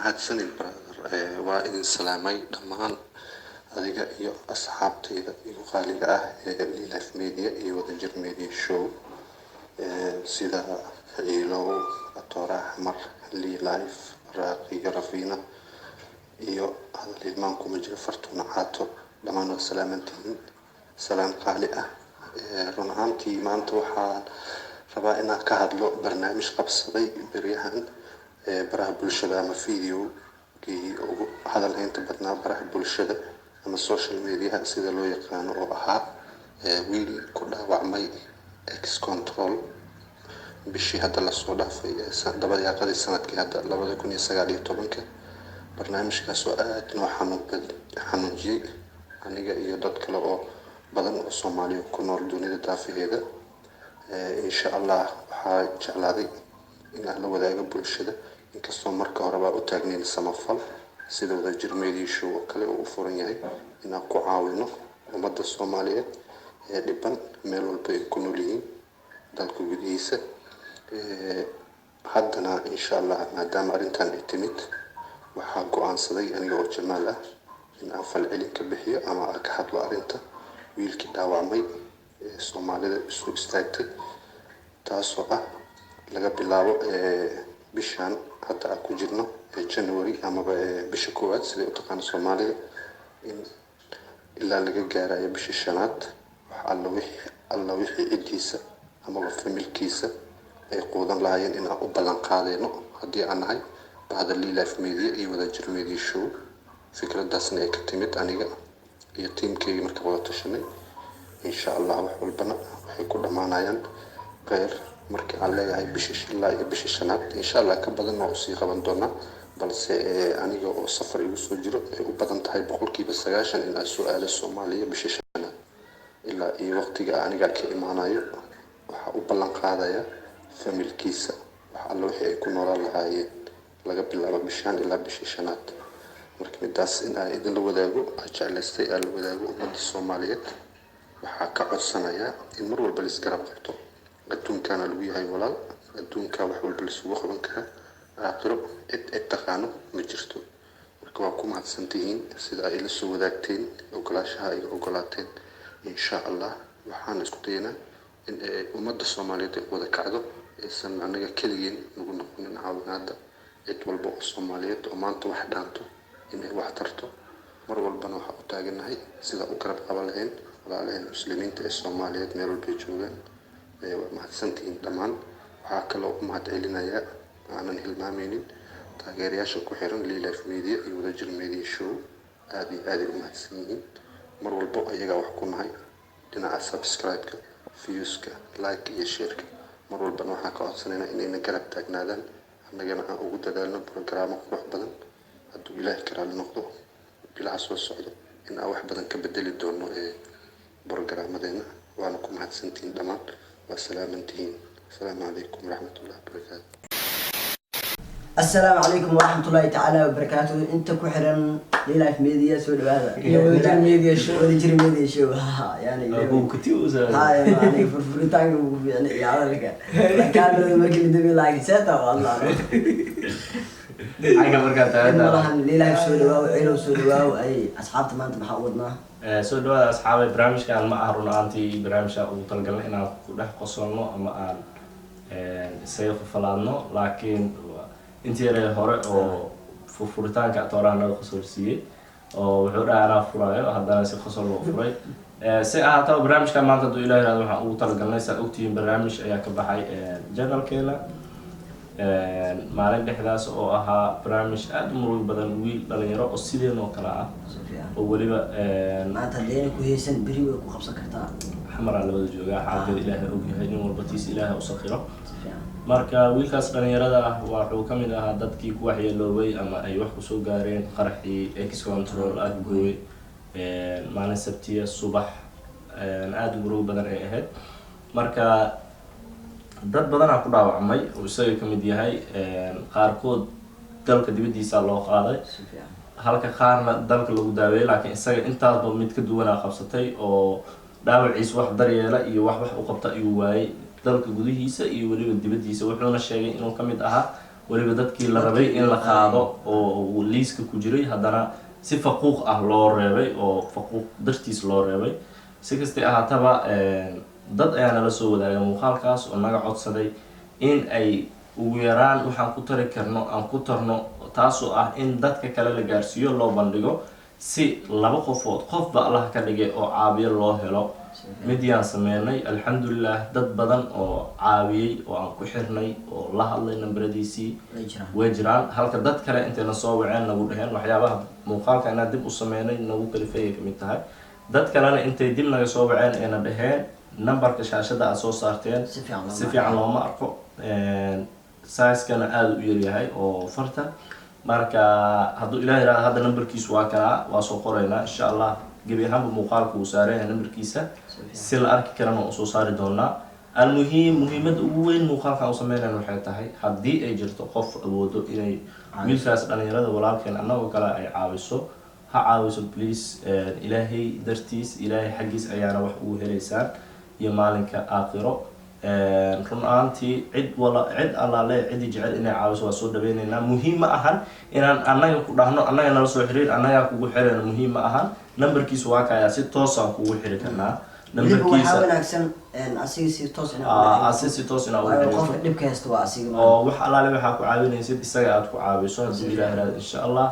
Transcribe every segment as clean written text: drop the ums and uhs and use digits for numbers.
mahadsanid brother waa idin salaamay dhammaan adiga iyo asxaabtayda igu qaaliga ah ee Life Media iyo Wadajir Media Show sida Ilow Atora Ahmar Life Raqiga Rafina iyo hadal ilmaan kuma jiro Fartuuna Caato dhammaan waa salaamantiin salaam qaali ah run ahaantii maanta waxaan rabaa inaan ka hadlo barnaamij qabsaday beryahan baraha bulshada ama video kii ugu hadalhaynta badnaa baraha bulshada ama social media sida loo yaqaan oo ahaa wiil ku dhaawacmay X control bishii hadda la soo dhaafay dabayaaqadii sanadkii hadda 2019 barnaamijkaas oo aad noo xanuujiyay aniga iyo dad kale oo badan oo Soomaaliya ku nool dunida daafaheeda insha Allah waxaa jeclaaday in aan la wadaago bulshada inkastoo marka hore baa u taagnayn samafal sida Wadajir Media Show oo kale oo u furan yahay in aan ku caawino ummadda Soomaaliyeed ee dhiban meel walba ay ku nool yihiin dalka gudihiisa haddana insha Allah maadaama arrintan ay timid waxaa go'aansaday aniga oo Jamaal ah in aan falcelin ka bixiyo ama aan ka hadlo arrinta wiilkii dhaawacmay ee Soomaalida isu istaagtay taasoo ah laga bilaabo bishan hadda aan ku jirno January ama bisha koowaad sida u taqaan Soomaalida in ilaa laga gaarayo bisha shanaad wax alla wixii cidiisa ama familkiisa ay qoodan lahaayeen in aan u ballan qaadayno haddii aan nahay bahda Life Media iyo Wadajir Media Show fikradaasna ay ka timid aniga iyo teamkayga marka wada tashanay insha Allah wax walbana waxay ku dhamaanayaan qeyr markii aan leeyahay bisha shilaa iyo bisha shanaad insha Allah ka badan oo sii qaban doona balse aniga oo safar igu soo jiro ay u badan tahay 90% in aan su'aalo Soomaaliya bisha shanaad ilaa iyo waqtiga aniga ka imaanayo waxa u ballan qaadaya familkiisa wax alla wixii ay ku noolaan lahaayeen laga bilaabo bishan ilaa bisha shanaad marka midaas in aan idin la wadaago jeclaystay aan la wadaago ummadda Soomaaliyeed waxaa ka codsanaya in mar walba la isgarab qabto adduunkana lagu yahay walaal adduunka wax walba la isugu qaban kara aakhiro cid taqaano ma jirto marka waa ku mahadsantihiin sida ay la soo wadaagteen ogolaashaha ay ogolaateen insha Allah waxaan isku daynaa in ummadda Soomaaliyeed ay wada kacdo aysan anaga keligeen nagu noqonin caawinaada cid walba oo Soomaaliyeed oo maanta wax dhaanto in ay wax tarto mar walbana waxa u taaganahay sida u garab qaban lahayn walaalaha muslimiinta ee Soomaaliyeed meel walba joogaan mahadsantihiin dhammaan waxaa kaloo mahad celinayaa aanan hilmaameynin taageerayaasha ku xiran Life Media iyo Wadajir Media Show aad iyo aad u mahadsan yihiin mar walba ayaga wax ku nahay dhinaca subscribe-ka views-ka like iyo share-ka mar walbana waxaan ka codsanaynaa inayna garab taagnaadaan annagana aan ugu dadaalno barnaamijyo qurux badan hadduu Ilaahay ka raali noqdo bilaha soo socdo in aan wax badan ka bedeli doono barnaamijyadeena waana ku mahadsantihiin dhammaan والسلام عليكم ورحمة الله وبركاته. السلام عليكم ورحمة الله تعالى وبركاته. أنت كحرن Life Media سود هذا. Wadajir Media Show. Wadajir Media Show ها يعني. أبو كتير زين. هاي يعني فرتانج يعني يعرف لك. كان مركب دبي لايك ساتا والله. حاجة بركاتها. والله Life سود واو عيلو سود واو أي أصحاب ما أنت محاولنا. soo dhawaada asxaabay barnaamijkan ma aha run ahaantii barnaamijka ugu talagalnay inaan ku dhex qosolno ama aan isaga falaadno laakiin intii yare hore oo furitaanka Atora naga qosolsiiyay oo wuxuu dhahaa anaa furayo haddana si qosol loo furay si ahaataa barnaamijkan maanta hadduu Ilaahay raado waxaan ugu talagalnay saa ogtihiin barnaamij ayaa ka baxay channelkeena maalin dhexdaas oo ahaa barnaamij aad u murugo badan wiil dhalinyaro oo sideen oo kale ah oo waliba maanta leena ku heesan bari way ku qabsan kartaa xamara labada jooga xaalada Ilaahay og yahay in walba tiis Ilaahay u sakhiro marka wiilkaas dhalinyarada ah wuxuu kamid ahaa dadkii ku waxyeeloobay ama ay wax ku soo gaareen qaraxii X control agooy maalin sabtiya subax aad u murugo badan ay ahayd marka dad badan ku dhaawacmay oo isaga kamid yahay qaarkood dalka dibadiisa loo qaaday halka qaarna dalka lagu daaweeyay laakiin isaga intaasba mid ka duwan qabsatay oo dhaawaciis wax daryeela iyo wax u qabta ayuu waayay dalka gudihiisa iyo waliba dibadiisa wuxuuna sheegay inuu kamid ahaa weliba dadkii la rabay in la qaado oo liiska ku jiray haddana si faquuq ah loo reebay oo faquuq dartiis loo reebay. si kastay ahaataba dad ayaa nala soo wadaagay muuqaalkaas oo naga codsaday in ay ugu yaraan waxaan ku tari karno aan ku tarno, taasoo ah in dadka kale la gaarsiiyo loo bandhigo si 2 qofood qofba Allah ka dhigay oo caabiyo loo helo. mid yaan sameynay alxamdulilah, dad badan oo caawiyey oo aan ku xirnay oo la hadlay nambaradiisii way jiraan, halka dad kale intayna soo waceen nagu dhaheen waxyaabaha muuqaalka inaan dib u sameynay nagu kalifeeyay ka mid tahay. dad kalena intay dib naga soo waceen ayna dhaheen nambarka shaashada aad soo saarteen si fiican looma arko, size-kana aad u yaryahay oo farta. marka hadduu ilaahay yiraahdo hadda nambarkiisu waa kana, waa soo qoraynaa insha Allah. gebi ahaanba muuqaalku uu saaran yahay nambarkiisa si la arki karana oo soo saari doonaa. muhiimadda ugu weyn muuqaalkan u sameynayna waxay tahay haddii ay jirto qof awoodo inay wiilkaas dhalinyarada walaalkeen annagoo kale ay caawiso, ha caawiso please. ilaahay dartiis, ilaahay xaggiis ayaana wax ugu helaysaan iyo maalinka aakhiro. run ahaantii cid allaale cidii jecel inay caawiso waa soo dhaweynaynaa. muhiim ma ahan inaan annaga ku dhahno annaga nala soo xiriir annagaa kugu xirayna, muhiim ma ahan. nambarkiisu waa kayaa si toosaan kugu xiri karnaa. nambarkiisa wanaagsan asiga si toos inaa ugu xiriirto qofka dhibka haysta waa asiga oo wax allaale waxaa ku caawinaysid isaga aad ku caawiso haddii ilaahay yiraahdo insha Allah.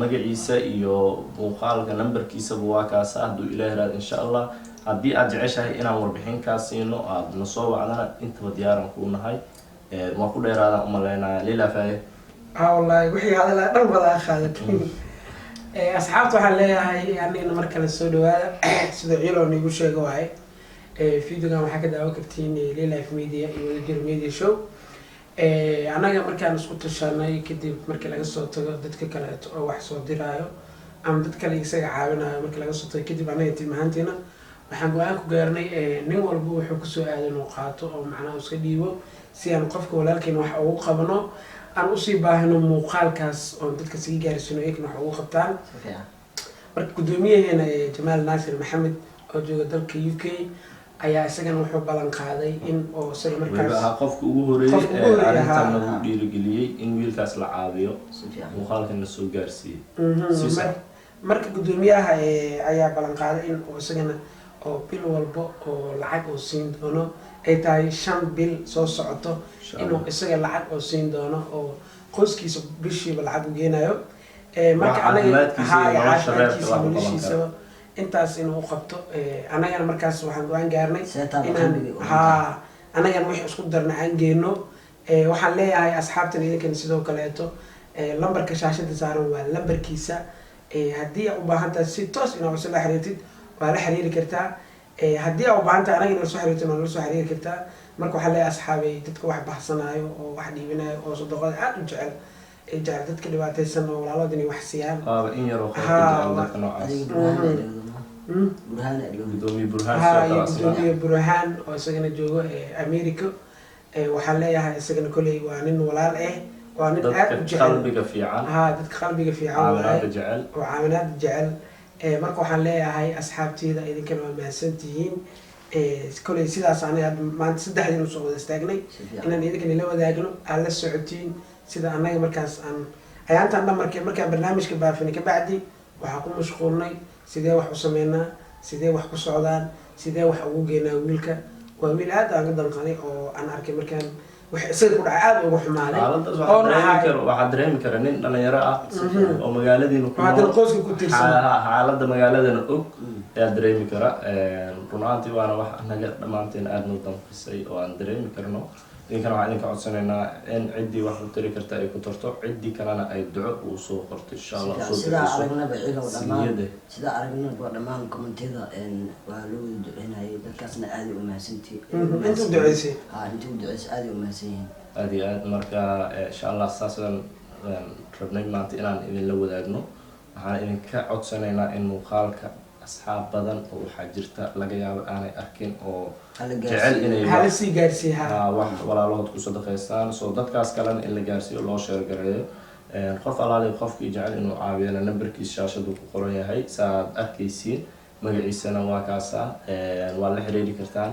magaciisa iyo muuqaalka nambarkiisaba waa kaasa hadduu ilaahay yiraahdo insha Allah. haddii aad jeceshahay inaan warbixin kaa siino aad na soo wacdana intaba diyaaran kuu nahay. waan ku dheeraadaan umaleynaya Leila Faye. wallahi wixii hadalaa dhan badan qaadatay. asxaabta waxaan leeyahay anigana marka la soo dhawaada sida ciilo nagu sheego waay. videogan waxaa ka daawan kartiin Leila Media iyo Wadajir Media Show. anaga markaan isku tashanay kadib markii laga soo tago dadka kale oo wax soo diraayo ama dad kale isaga caawinayo markii laga soo tago kadib anaga timahantiina waxaan go'aan ku gaarnay nin walba wuxuu ku soo aadan oo qaato oo macnaha iska dhiibo si aan qofka walaalkeen wax ugu qabno aan u sii baahno muuqaalkaas oo dadka sii gaarsiino eegna wax ugu qabtaan. marka gudoomiyaheena Jamaal Naasir Maxamed oo jooga dalka UK ayaa isagana wuxuu balan qaaday in oo isaga markaas qofka ugu horeeyay ee arrintan lagu dhiirigeliyay in wiilkaas la caawiyo muuqaalkana soo gaarsiiyay. marka gudoomiyaha ayaa balan qaaday in oo isagana oo bil walba oo lacag oo siin doono ay tahay 5 bil soo socoto inuu isaga lacag oo siin doono oo qoyskiisa bishiiba lacag u geenayo. marka anaga intaas inuu qabto anagana markaas waxaan go'aan gaarnay inaan anagana wixii isku darna aan geeno. waxaan leeyahay asxaabtan idinkan sidoo kaleeto lambarka shaashada saaran waa lambarkiisa. haddii aad u baahan tahay si toos inaad usoo la xiriirtid waa la xiriiri kartaa. haddii aad u baahan tahay anaga inaa soo xiriirtid waa la soo xiriiri kartaa. marka waxaa leeyahay asxaabay dadka wax baxsanayo oo wax dhiibinayo oo sadaqada aad u jecel dadka dhibaataysan oo walaalooda inay wax siiyaan. in yar oo dadka noocaas gudoomiye Burhaan oo isagana joogo America. waxaan leeyahay isagana koley waa nin walaal waa nin aad u jecel qalbiga fiican. dadka qalbiga fiican oo caawinaad jecel. marka waxaan leeyahay asxaabteeda idinkana waa mahadsantihiin. koley sidaas anaga maanta saddexdiin usoo wada istaagnay inaan idinkana la wadaagno aad la socotiin sida anaga markaas aan ayaantaan dhan markaan barnaamijka baafinay kabacdi waxaa ku mashquulnay sidee wax u sameynaa, sidee wax ku socdaan, sidee wax ugu geynaa wiilka. waa wiil aad aan ka danqanay oo aan arkay markaan wax isaga ku dhacay aad ugu xumaaday. waxaa dareemi kara nin dhalinyaro ah oo magaaladiina ku tirsan xaaladda magaaladana og ayaa dareemi kara. run ahaantii waana wax anaga dhammaanteen aad noo danqisay oo aan dareemi karno. idinkana waxaan idinka codsanaynaa in ciddii wax u tari karta ay ku tarto, ciddii kalena ay duco uu soo qorto insha Allah. sida aragnaba dhammaan kommentiyada waa loo duceynayay dadkaasna aad u mahadsantihiin. intuu duceysay aad u mahadsanyihiin aad iyo aad. marka insha Allah saasaan rabnay maanta inaan idinla wadaagno. waxaan idinka codsanaynaa in muuqaalka asxaab badan oo waxaa jirta laga yaabo aanay arkin oo jecel inay wax walaalahood ku sadaqaystaan. soo dadkaas kalena in la gaarsiiyo loo sheergareeyo. qof alaali qofkii jecel inuu caawiyana nambarkiisa shaashadu ku qoran yahay saaad arkaysiin. magaciisana waa kaasa waa la xiriiri kartaan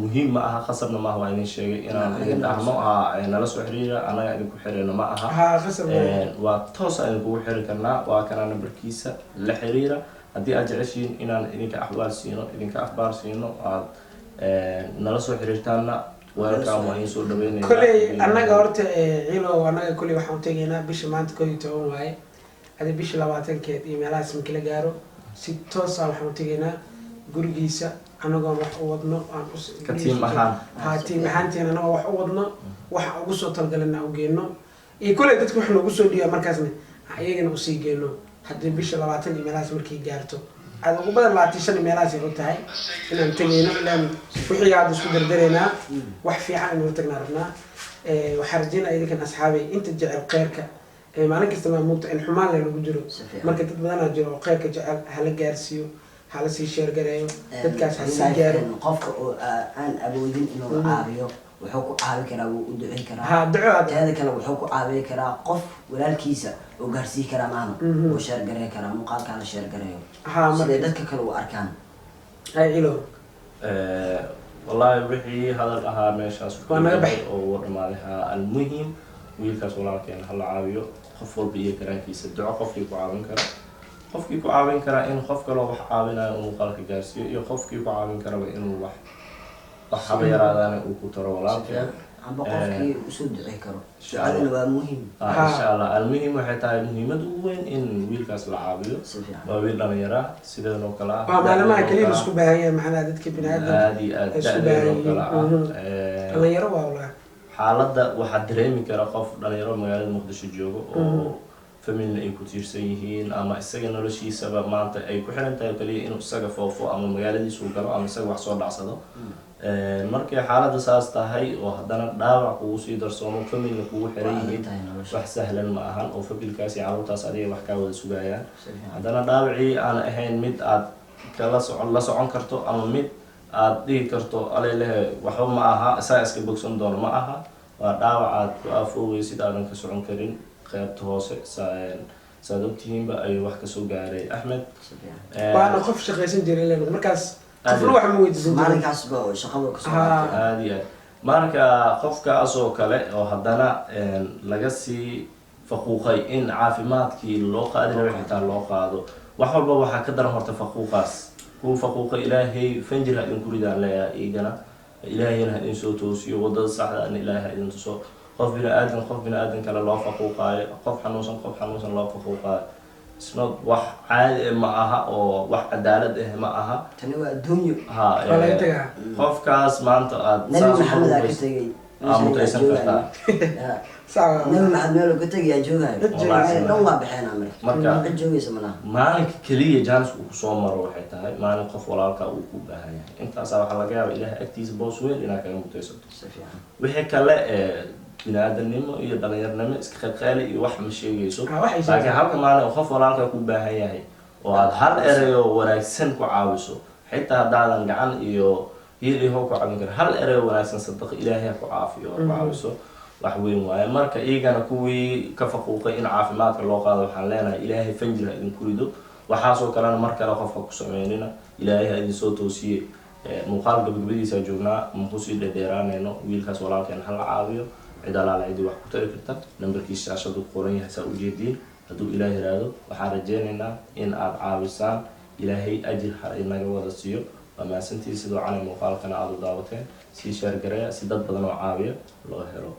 muhiim ma aha qasabna maaha waa idin sheegay inaan idin dhahno nala soo xiriira anaga idinku xirayno ma aha waa toos aan idinkugu xiri karnaa waa kana nambarkiisa la xiriira haddii aad jeceshiin inaan idinka akhbaar siino aad nala soo xiriirtaanna welcome waa in soo dhaweynayna koley annaga horta ciilo annaga koley waxaan u tegaynaa bisha maanta 11 waaye hadii bisha 20keed iyo meelahaas markii la gaaro si toos ah waxaan u tegaynaa gurigiisa anagoo wax u wadno aan ka tiim ahaan tiim ahaanteena anagoo wax u wadno wax ugu soo talgalina u geeno iyo koley dadku wax noogu soo dhiiba markaasna ayagana u sii geeno haddii bisha 20 iyo meelahaas markii gaarto aad ugu badan 25 meelahaas ay u tahay inaan tegayno ilaan wixii aad isku dardareynaa wax fiican inuu tagnaa rabnaa waxaan rajaynayaa idinkan asxaabay inta jecel khayrka maalin kasta ma muuqto in xumaan lagu jiro marka dad badan oo jiro khayrka jecel hala gaarsiiyo hala sii sheer gareeyo dadkaas ha sii gaaro qofka oo aan awoodin inuu caawiyo wuxuu ku caawi karaa wuu u duceyn karaa ha duco teeda kale wuxuu ku caawi karaa qof walaalkiisa oo gaarsii karaa maana oo sheer gareey karaa muuqaalka la sheer gareeyo sida dadka kale u arkaan ay ilo wallahi wixii hadal ahaa meeshaas oo dhamaaday almuhim wiilkaas walaalkeena hala caawiyo qof walba iyo garaankiisa duco qofkii ku caawin karaa in qof kale wax caawinayo uu muuqaalka gaarsiiyo iyo qofkii ku caawin karaba inuu wax haba yaraadaan uu ku taro walaalkeena amba qofkii usoo ducey karo shaqadana waa muhiim insha allah almuhim waxay tahay muhiimad ugu weyn in wiilkaas la caawiyo waa wiil dhalinyara sideedan oo kale ah waa maalmaha kaliya isku baahan yahay macnaha dadka bini'aadamka aad iyo aad da'deen oo kale ah dhalinyaro waa walaa xaaladda waxaa dareemi kara qof dhalinyaro magaalada muqdisho joogo oo family ay ku tiirsan yihiin ama isaga noloshiisaba maanta ay ku xiran tahay kaliya inuu isaga foofo ama magaaladiisu galo ama isaga wax soo dhacsado markay xaaladda saas tahay oo haddana dhaawac kugu sii darsoomo familna kugu xiran yihiin wax sahlan ma ahan oo familkaasi carruurtaas adiga wax kaa wada sugayaan haddana dhaawacii aan ahayn mid aad la socon karto ama mid aad dhihi karto alelehe waxba ma aha isaga iska bogsan doono ma aha waa dhaawac aad ku afoogaysid aadan ka socon karin qaybta hoose saad ogtihiinba ayuu wax kasoo gaaray Axmed waana qof shaqaysan jiray leeyahay markaas qofna wax ma weydiisan maalinkaas baa shaqada ka soo aad iyo marka qofkaas oo kale oo haddana laga sii faquuqay in caafimaadkii loo qaadi rabo xitaa loo qaado wax walba waxaa ka daran horta faquuqaas kuu faquuqa ilaahay fanjir ha idinku ridaan leeyahay igana ilaahayna ha idin soo toosiyo wadada saxda ana ilaahay ha idin tuso qof bini-aadan kale loo faquuqaayo qof xanuunsan loo faquuqaayo isnod wax caadi ma aha oo wax cadaalad ah ma aha tani waa adduunyo qofkaas maanta aad nabi maxamed ka tagay mutaysan kartaa nabi maxamed meel ka tagay joogayo dhan waa baxeena marka joogaysa malaha maalinka kaliya jaanis uu kusoo maro waxay tahay maalin qof walaalka uu ku baahan yahay intaas waxaa laga yaabaa ilaahay agtiisa boos weyn inaad kaga mutaysato wixii kale bini-aadanimo iyo dhalinyarnimo iska qaybqaali iyo wax ma sheegayso laakiin halka maalin oo qof walaalka ku baahan yahay oo aad hal erayo wanaagsan ku caawiso xitaa haddaadan gacan iyo hiil iyo ku caawin kara hal erayo wanaagsan sadaqa ilaahay ku caafiyo oo ku caawiso wax weyn waaye marka iyagana kuwii ka faquuqay in caafimaadka loo qaado waxaan leenahay ilaahay fanjir ha idinku rido waxaasoo kalena mar kale qofka ku sameynina ilaahay ha idin soo toosiye muuqaal gabagabadiisa joognaa makusii dheeraanayno wiilkaas walaalkeena hala caawiyo cid alaala cidii wax ku tari karta nambarkiisa shaashadu qoran yahay saa ujeediin hadduu ilaah yiraahdo waxaan rajaynaynaa in aad caawisaan ilaahay ajir ha inaga wada siiyo waa mahadsantihiin sidoo cali muuqaalkana aad u daawateen sii sheer gareeya si dad badan oo caawiya loo helo